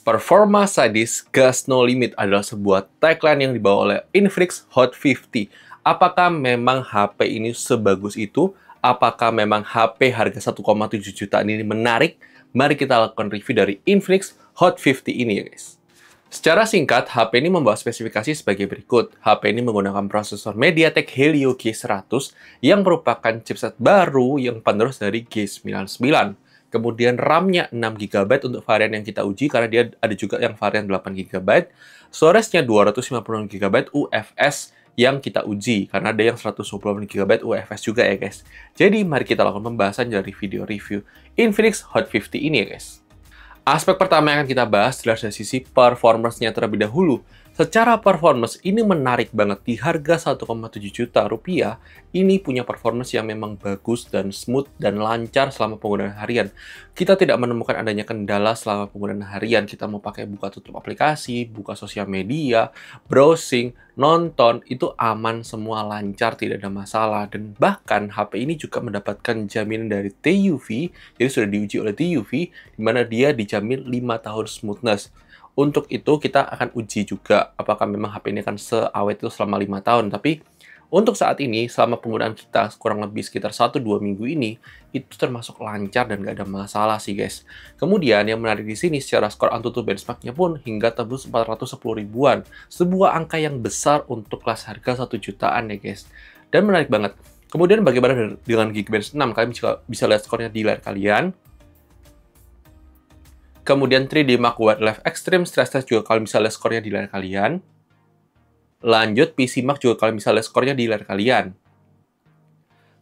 Performa sadis, gas no limit adalah sebuah tagline yang dibawa oleh Infinix Hot 50. Apakah memang HP ini sebagus itu? Apakah memang HP harga 1,7 jutaan ini menarik? Mari kita lakukan review dari Infinix Hot 50 ini ya guys. Secara singkat, HP ini membawa spesifikasi sebagai berikut. HP ini menggunakan prosesor MediaTek Helio G100 yang merupakan chipset baru yang penerus dari G99. Kemudian RAM-nya 6GB untuk varian yang kita uji, karena dia ada juga yang varian 8GB. Storage-nya 256GB UFS yang kita uji, karena ada yang 128GB UFS juga ya guys. Jadi, mari kita lakukan pembahasan dari video review Infinix Hot 50 ini ya guys. Aspek pertama yang akan kita bahas adalah dari sisi performance-nya terlebih dahulu. Secara performance, ini menarik banget. Di harga 1,7 juta rupiah, ini punya performance yang memang bagus dan smooth dan lancar selama penggunaan harian. Kita tidak menemukan adanya kendala selama penggunaan harian. Kita mau pakai buka tutup aplikasi, buka sosial media, browsing, nonton, itu aman semua, lancar, tidak ada masalah. Dan bahkan HP ini juga mendapatkan jaminan dari TUV, jadi sudah diuji oleh TUV, di mana dia dijamin 5 tahun smoothness. Untuk itu kita akan uji juga apakah memang HP ini akan seawet itu selama 5 tahun. Tapi untuk saat ini, selama penggunaan kita kurang lebih sekitar 1-2 minggu ini, itu termasuk lancar dan nggak ada masalah sih guys. Kemudian yang menarik di sini, secara skor Antutu benchmark-nya pun hingga tembus 410 ribuan. Sebuah angka yang besar untuk kelas harga 1 jutaan ya guys. Dan menarik banget. Kemudian bagaimana dengan Geekbench 6? Kalian bisa lihat skornya di layar kalian. Kemudian 3D Mark Wildlife Extreme Stress Test juga kalian bisa lihat skornya di layar kalian. Lanjut, PC Mark juga kalian bisa lihat skornya di layar kalian.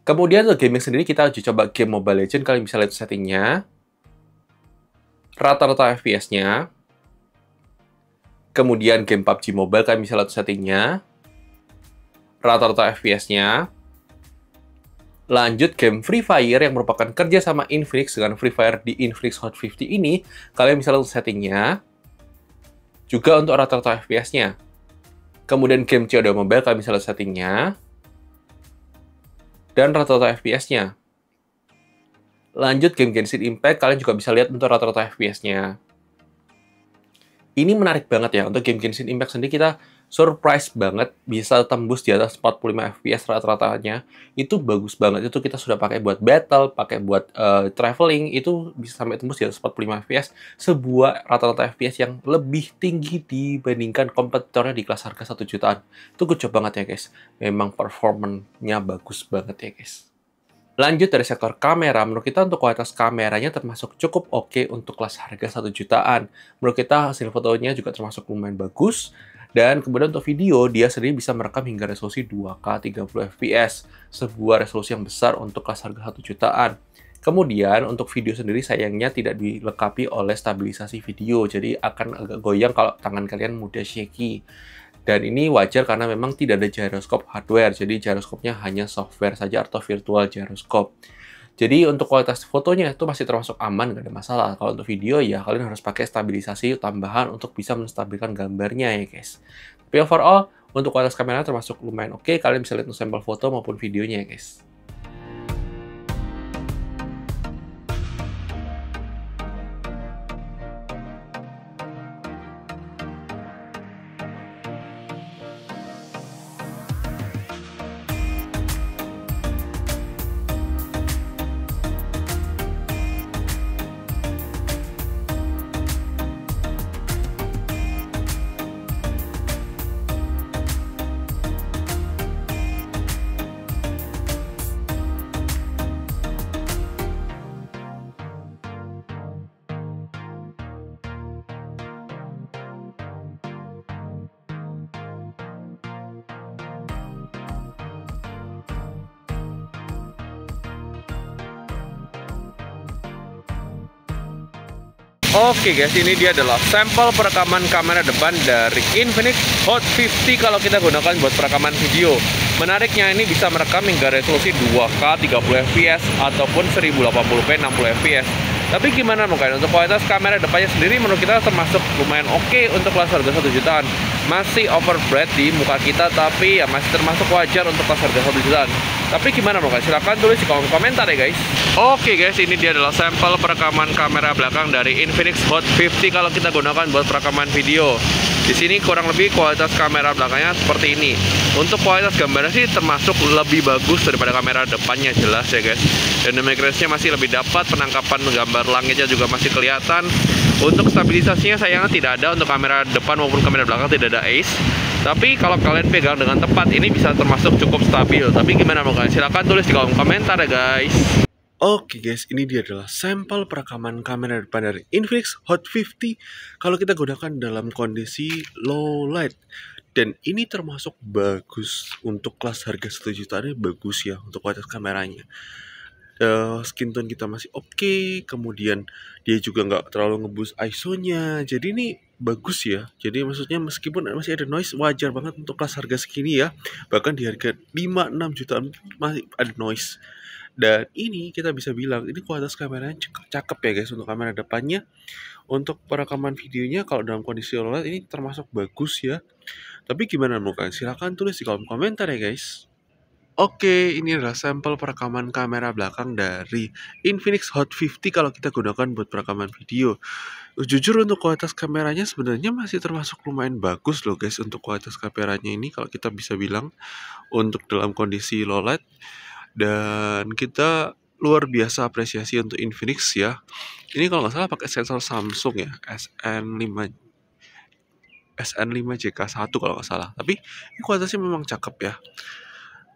Kemudian untuk gaming sendiri, kita uji coba game Mobile Legends, kalian bisa lihat settingnya. Rata-rata FPS-nya. Kemudian game PUBG Mobile, kalian bisa lihat settingnya. Rata-rata FPS-nya. Lanjut, game Free Fire yang merupakan kerja sama Infinix dengan Free Fire di Infinix Hot 50 ini, kalian bisa lihat settingnya. Juga untuk rata-rata FPS-nya. Kemudian game COD Mobile, kalian bisa lihat settingnya. Dan rata-rata FPS-nya. Lanjut, game Genshin Impact, kalian juga bisa lihat untuk rata-rata FPS-nya. Ini menarik banget ya, untuk game Genshin Impact sendiri kita surprise banget bisa tembus di atas 45 FPS rata-ratanya. Itu bagus banget. Itu kita sudah pakai buat battle, pakai buat traveling, itu bisa sampai tembus di atas 45 FPS. Sebuah rata-rata FPS yang lebih tinggi dibandingkan kompetitornya di kelas harga 1 jutaan. Itu good banget ya guys. Memang performanya bagus banget ya guys. Lanjut dari sektor kamera, menurut kita untuk kualitas kameranya termasuk cukup oke untuk kelas harga 1 jutaan. Menurut kita hasil fotonya juga termasuk lumayan bagus. Dan kemudian untuk video, dia sendiri bisa merekam hingga resolusi 2K 30 fps. Sebuah resolusi yang besar untuk kelas harga 1 jutaan. Kemudian untuk video sendiri sayangnya tidak dilengkapi oleh stabilisasi video. Jadi akan agak goyang kalau tangan kalian mudah shaky. Dan ini wajar karena memang tidak ada gyroscope hardware. Jadi gyroscope-nya hanya software saja atau virtual gyroscope. Jadi untuk kualitas fotonya itu masih termasuk aman, nggak ada masalah. Kalau untuk video ya kalian harus pakai stabilisasi tambahan untuk bisa menstabilkan gambarnya ya guys. Tapi overall untuk kualitas kamera termasuk lumayan oke. Kalian bisa lihat untuk sampel foto maupun videonya ya guys. Oke guys, ini dia adalah sampel perekaman kamera depan dari Infinix Hot 50 kalau kita gunakan buat perekaman video. Menariknya ini bisa merekam hingga resolusi 2K 30 fps ataupun 1080p 60 fps. Tapi gimana mungkin untuk kualitas kamera depannya sendiri menurut kita termasuk lumayan oke untuk kelas harga 1 jutaan. Masih overbright di muka kita tapi ya masih termasuk wajar untuk kelas harga 1 jutaan. Tapi gimana bro guys? Silahkan tulis di kolom komentar ya guys. Oke guys, ini dia adalah sampel perekaman kamera belakang dari Infinix Hot 50 kalau kita gunakan buat perekaman video. Di sini kurang lebih kualitas kamera belakangnya seperti ini. Untuk kualitas gambarnya sih termasuk lebih bagus daripada kamera depannya, jelas ya guys. Dynamic range-nya masih lebih dapat, penangkapan gambar langitnya juga masih kelihatan. Untuk stabilisasinya sayangnya tidak ada, untuk kamera depan maupun kamera belakang tidak ada ace. Tapi kalau kalian pegang dengan tepat, ini bisa termasuk cukup stabil. Tapi gimana mau kalian? Silahkan tulis di kolom komentar ya guys. Oke guys, ini dia adalah sampel perekaman kamera depan dari Infinix Hot 50 kalau kita gunakan dalam kondisi low light. Dan ini termasuk bagus untuk kelas harga 1 jutaan, bagus ya untuk kualitas kameranya. Skin tone kita masih oke, kemudian dia juga nggak terlalu ngeboost ISO-nya, jadi ini bagus ya. Jadi maksudnya meskipun masih ada noise, wajar banget untuk kelas harga segini ya. Bahkan di harga 5-6 jutaan masih ada noise. Dan ini kita bisa bilang ini kualitas kameranya cakep ya guys untuk kamera depannya. Untuk perekaman videonya kalau dalam kondisi low light ini termasuk bagus ya. Tapi gimana menurut kalian? Silahkan tulis di kolom komentar ya guys. Oke, ini adalah sampel perekaman kamera belakang dari Infinix Hot 50 kalau kita gunakan buat perekaman video. Jujur untuk kualitas kameranya sebenarnya masih termasuk lumayan bagus loh guys untuk kualitas kameranya ini kalau kita bisa bilang untuk dalam kondisi low light. Dan kita luar biasa apresiasi untuk Infinix ya. Ini kalau nggak salah pakai sensor Samsung ya, SN5JK1 kalau nggak salah. Tapi ini kualitasnya memang cakep ya.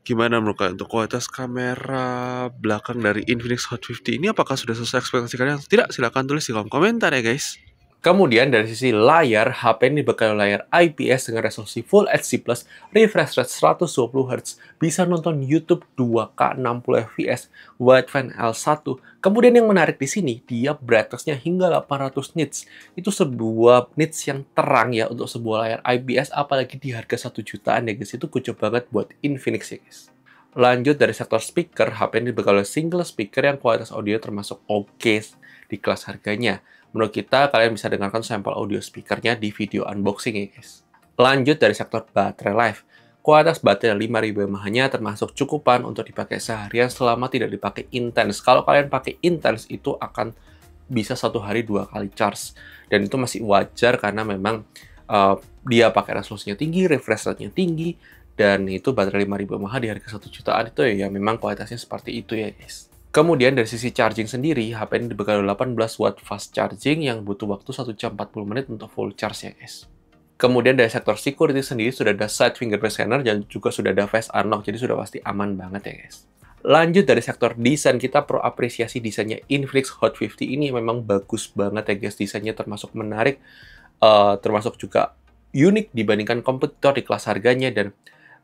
Gimana menurut kalian untuk kualitas kamera belakang dari Infinix Hot 50 ini? Apakah sudah sesuai ekspektasi kalian atau tidak? Silahkan tulis di kolom komentar ya guys. Kemudian dari sisi layar, HP ini dibekali layar IPS dengan resolusi Full HD+, refresh rate 120Hz, bisa nonton YouTube 2K 60fps, wideband L1. Kemudian yang menarik di sini, dia brightness-nya hingga 800 nits. Itu sebuah nits yang terang ya untuk sebuah layar IPS, apalagi di harga 1 jutaan ya guys. Itu kucuk banget buat Infinix ya guys. Lanjut dari sektor speaker, HP ini dibekali single speaker yang kualitas audio termasuk oke di kelas harganya. Menurut kita, kalian bisa dengarkan sampel audio speakernya di video unboxing ya guys. Lanjut dari sektor baterai life. Kualitas baterai 5000 mAh-nya termasuk cukupan untuk dipakai seharian selama tidak dipakai intens. Kalau kalian pakai intens, itu akan bisa 1 hari 2 kali charge. Dan itu masih wajar karena memang dia pakai resolusinya tinggi, refresh rate-nya tinggi, dan itu baterai 5000 mAh di harga 1 jutaan itu ya memang kualitasnya seperti itu ya guys. Kemudian dari sisi charging sendiri, HP ini dibekali 18 watt fast charging yang butuh waktu 1 jam 40 menit untuk full charge ya guys. Kemudian dari sektor security sendiri sudah ada side fingerprint scanner dan juga sudah ada face unlock, jadi sudah pasti aman banget ya guys. Lanjut dari sektor desain, kita pro apresiasi desainnya Infinix Hot 50 ini memang bagus banget ya guys. Desainnya termasuk menarik, termasuk juga unik dibandingkan kompetitor di kelas harganya, dan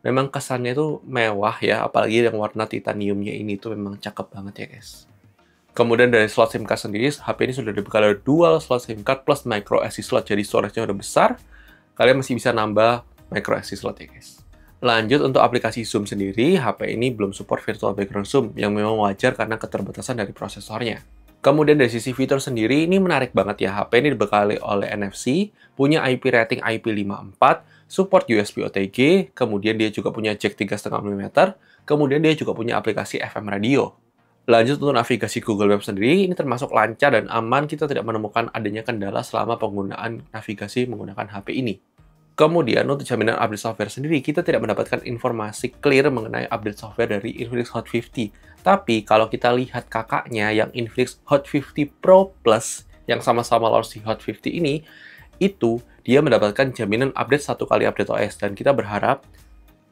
memang kesannya itu mewah ya, apalagi yang warna titaniumnya ini tuh memang cakep banget ya guys. Kemudian dari slot SIM card sendiri, HP ini sudah dibekali dual slot SIM card plus micro SD slot, jadi storage-nya udah besar. Kalian masih bisa nambah micro SD slot ya guys. Lanjut untuk aplikasi zoom sendiri, HP ini belum support virtual background zoom, yang memang wajar karena keterbatasan dari prosesornya. Kemudian dari sisi fitur sendiri, ini menarik banget ya. HP ini dibekali oleh NFC, punya IP rating IP54, support USB OTG, kemudian dia juga punya jack 3,5 mm, kemudian dia juga punya aplikasi FM radio. Lanjut untuk navigasi Google Maps sendiri, ini termasuk lancar dan aman, kita tidak menemukan adanya kendala selama penggunaan navigasi menggunakan HP ini. Kemudian untuk jaminan update software sendiri, kita tidak mendapatkan informasi clear mengenai update software dari Infinix Hot 50. Tapi kalau kita lihat kakaknya yang Infinix Hot 50 Pro Plus, yang sama-sama launch di Hot 50 ini, itu dia mendapatkan jaminan update 1 kali update OS, dan kita berharap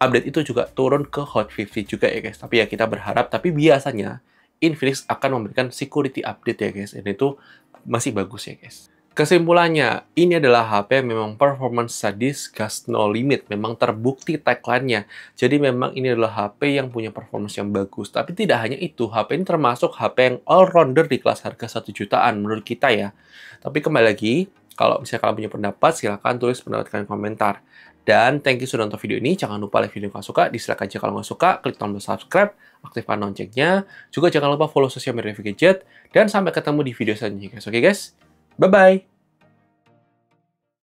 update itu juga turun ke Hot 50 juga ya guys. Tapi ya kita berharap, tapi biasanya Infinix akan memberikan security update ya guys, dan itu masih bagus ya guys. Kesimpulannya, ini adalah HP yang memang performance sadis, gas no limit. Memang terbukti tagline-nya. Jadi memang ini adalah HP yang punya performance yang bagus. Tapi tidak hanya itu, HP ini termasuk HP yang all-rounder di kelas harga 1 jutaan menurut kita ya. Tapi kembali lagi, kalau misalnya kalian punya pendapat, silahkan tulis pendapat kalian di komentar. Dan thank you sudah nonton video ini. Jangan lupa like video yang kalian suka, dislike aja kalau nggak suka, klik tombol subscribe, aktifkan loncengnya. Juga jangan lupa follow sosial media Gadget. Dan sampai ketemu di video selanjutnya guys. Oke guys? Bye-bye!